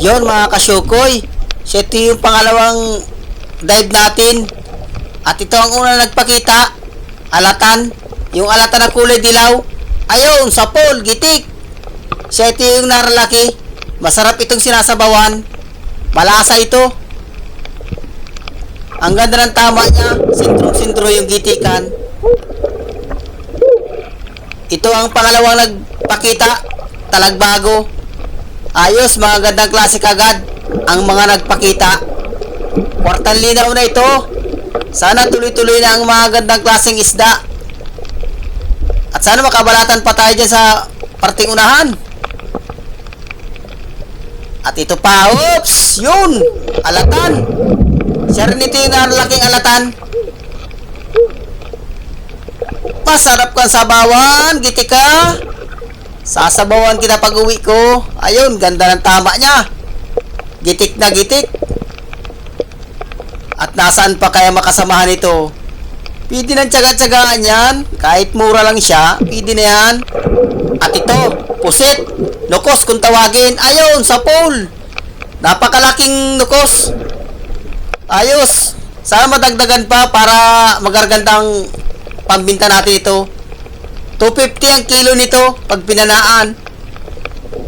Yon mga kasyukoy, so ito yung pangalawang dive natin. At ito ang una nagpakita, alatan. Yung alatan na kulay dilaw, ayun, sapol, gitik. So ito yung naralaki, masarap itong sinasabawan. Malasa ito. Ang ganda ng tama niya, sintro-sintro yung gitikan. Ito ang pangalawang nagpakita, talagbago. Ayos, mga gandang klase kagad ang mga nagpakita. Kwartang linaw na ito. Sana tuloy-tuloy na ang mga gandang klaseng isda. At sana makabalatan pa tayo dyan sa parting unahan. At ito pa, oops, yun, alatan. Siya rin ito yung nalaking alatan. Masarap kang sabawan, gitika. Sasabawan kita pag uwi ko. Ayun, ganda ng tama niya. Gitik na gitik. At nasaan pa kaya makasamahan ito? Pwede ng tsaga-tsagaan yan. Kahit mura lang siya, pwede na yan. At ito, pusit. Nukos kung tawagin. Ayun, sa pool. Napakalaking nukos. Ayos. Sana madagdagan pa para magargandang pambinta natin ito. 250 ang kilo nito pag pinanaan.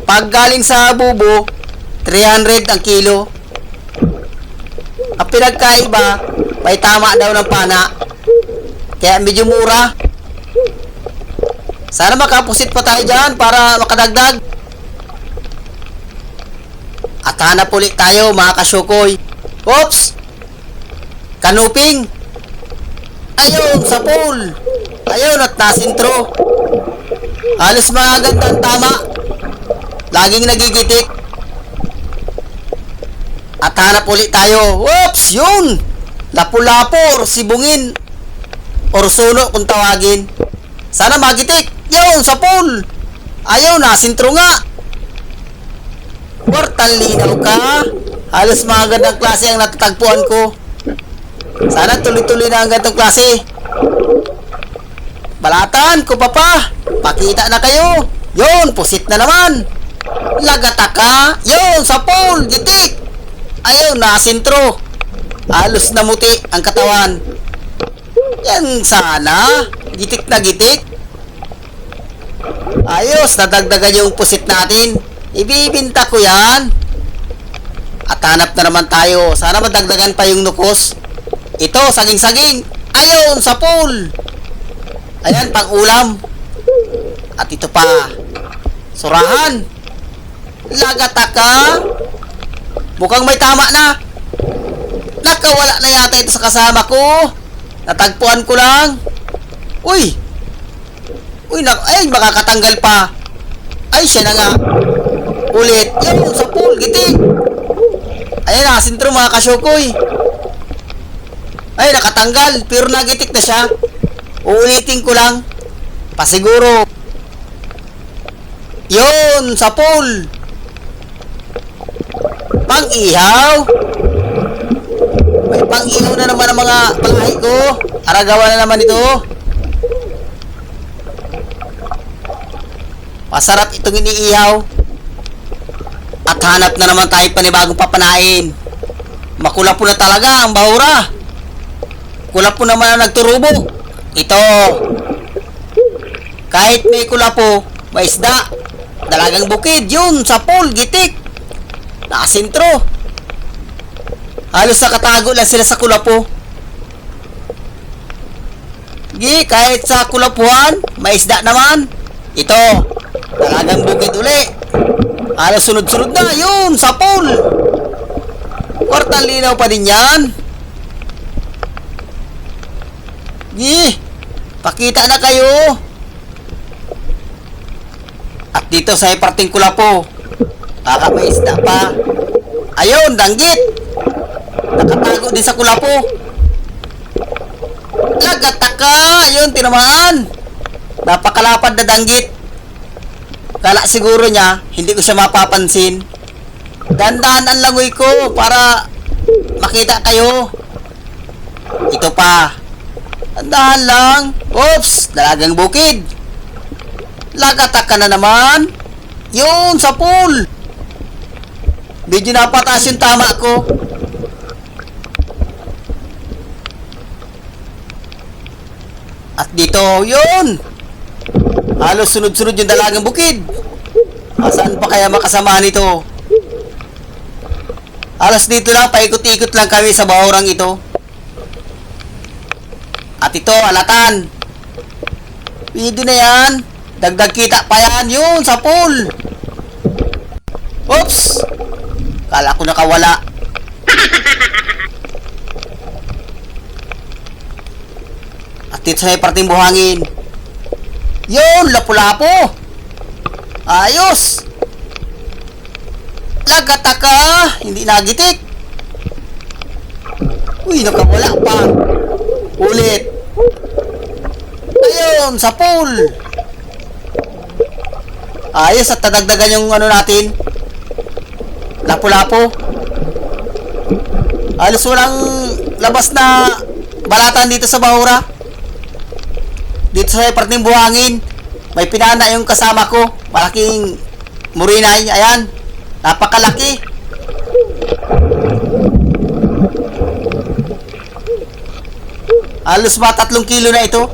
Pag galing sa bubo, 300 ang kilo. Ang pinagkaiba, may tama daw ng pana. Kaya medyo mura. Sana makapusit pa tayo dyan para makadagdag. At hanap ulit tayo mga kasyukoy. Oops! Kanuping! Ayun, sa pool! Ayun, at nasintro. Halos mga gandang tama. Laging nagigitik. At hanap ulit tayo. Oops! Yun! Lapu-lapu or sibungin. Or suno kung tawagin. Sana magitik. Yun, sa pool! Ayun, nasintro nga. Kwartang linaw ka. Halos mga gandang klase ang natatagpuan ko. Sana tuloy-tuloy na ang gandang klase. Balatan ko pa. Pakita na kayo. Yun, pusit na naman. Lagataka. Yun, sa pool, gitik. Ayun, nasintro. Halos namuti ang katawan. Yan sana. Gitik na gitik. Ayos, nadagdagan yung pusit natin. Ibibinta ko yan. At hanap na naman tayo. Sana madagdagan pa yung nukos. Ito, saging-saging. Ayun, sa pool. Ayan, pang ulam. At ito pa. Surahan. Lagataka. Mukhang may tama na. Nakawala na yata ito sa kasama ko. Natagpuan ko lang. Uy, ay, makakatanggal pa. Ay, siya na nga. Ulit. Yan, sa pool, gitik. Ayan, nasintro mga kasyukoy. Ay, nakatanggal. Pero nagitik na siya. Uulitin ko lang. Pasiguro. Yun, sa pool. Pang-ihaw. May pang-ihaw na naman ang mga palahi ko. Aragawa na naman ito. Masarap itong iniihaw. At hanap na naman tayo panibagong papanain. Makula po na talaga ang bahura. Kula po naman ang nagturubo. Ito. Kahit may kula po, may isda. Dalagang bukid. Yun, sa pool, gitik. Nakasintro. Halos nakatago lang sila sa kula po. Kahit sa kulapuhan, may isda naman. Ito. Dalagang bukid uli. Halos sunod-sunod na. Yun, sa pool. Kwartang linaw pa din yan. Pakita na kayo. At dito sa iparting kulapo, baka may isda pa. Ayun, danggit. Nakatago din sa kulapo. Lagataka. Ayun, tinamaan. Napakalapad na danggit. Kala siguro niya, hindi ko siya mapapansin. Dandahan ang langoy ko para makita kayo. Ito pa. Dandahan lang. Oops, dalagang bukid. Lagataka na naman. Yun, sa pool. Medyo napataas yung tama ko. At dito, yun! Halos sunod-sunod yung dalagang bukid. Saan pa kaya makasama nito? Halos dito lang, paikot-ikot lang kami sa bahurang ito. At ito, alatan. Pwede na yan. Dagdag kita pa yan. Yun, sa pool. Oops! Kala ko nakawala. At dito sa may parting buhangin. Yun, lapu-lapo. Ayos. Lagataka. Hindi nagitik. Uy, nakawala pa. Ulit. Ayun, sa pool. Ayos, at tadagdagan yung ano natin. Lapu-lapo. Halos walang labas na balatan dito sa bahura. Dito sa parting buhangin, may pinana yung kasama ko. Malaking murinay. Ayan. Napakalaki. Halos ba 3 kilo na ito.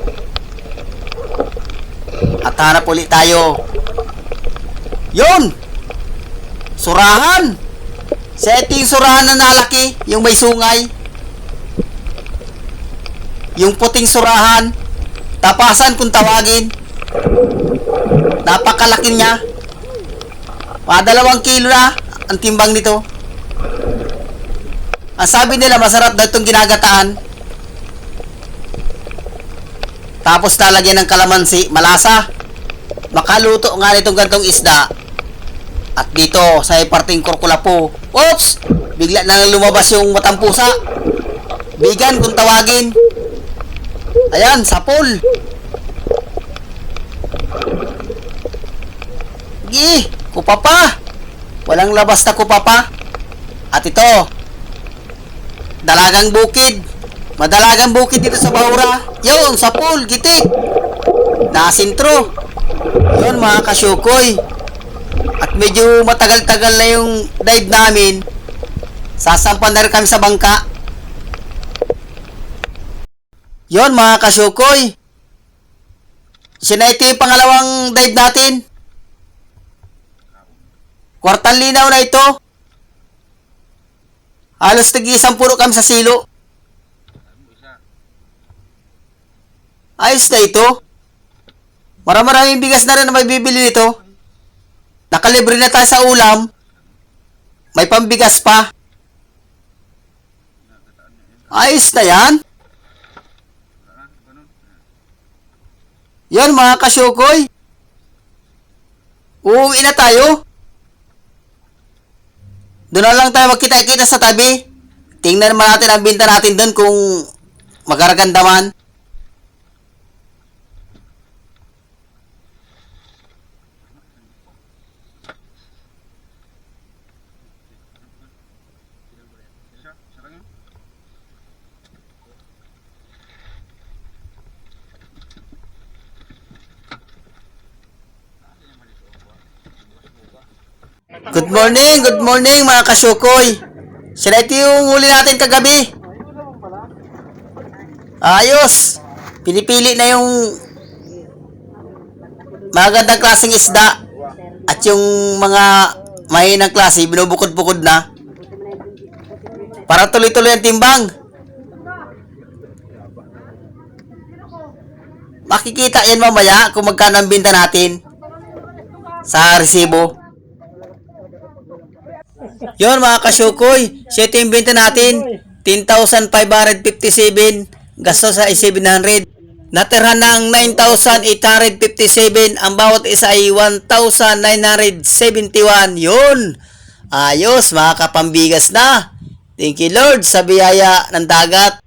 At hanap ulit tayo. Yun! Surahan! Setting surahan na nalaki. Yung may sungay. Yung puting surahan. Tapasan kung tawagin. Napakalaki niya. 2 kilo na ang timbang nito. Ang sabi nila masarap daw itong ginagataan. Tapos lalagyan ng kalamansi. Malasa. Makaluto nga nitong gantong isda. At dito sa parting Kurkulapo. Oops! Bigla na lumabas yung matampusa. Bigan kung tawagin. Ayan, sa pool. Kupapa. Walang labas na kupapa. At ito, dalagang bukid. Madalagang bukid dito sa bahura. Yun, sa pool, gitik. Nasintro. Yun, mga kasyukoy. At medyo matagal-tagal na yung dive namin. Sasampan na rin kami sa bangka. Yun, mga kasyukoy. Ito yung pangalawang dive natin. Kwartang linaw na ito. Halos tig-isang puro kami sa silo. Ayos na ito. Maraming bigas na rin na may bibili nito. Nakalibre na tayo sa ulam. May pambigas pa. Ayos na yan. Yan, mga kasyukoy. Uuwi na tayo. Doon na lang tayo magkita-kita sa tabi. Tingnan naman natin ang binta natin doon kung magaganda man. Good morning mga kasyukoy. Sila ito yung huli natin kagabi. Ayos. Pinipili na yung magandang klaseng isda. At yung mga mahinang klase, binubukod-bukod na. Para tuloy-tuloy ang timbang. Makikita yan mamaya kung magkano ang binta natin sa resibo. Yun mga kasyukoy, ito yung benta natin, 10,557, gastos sa 700. Natirhan ng 9,857, ang bawat isa ay 1,971. Yun, ayos, makakapambigas na. Thank you Lord sa biyaya ng dagat.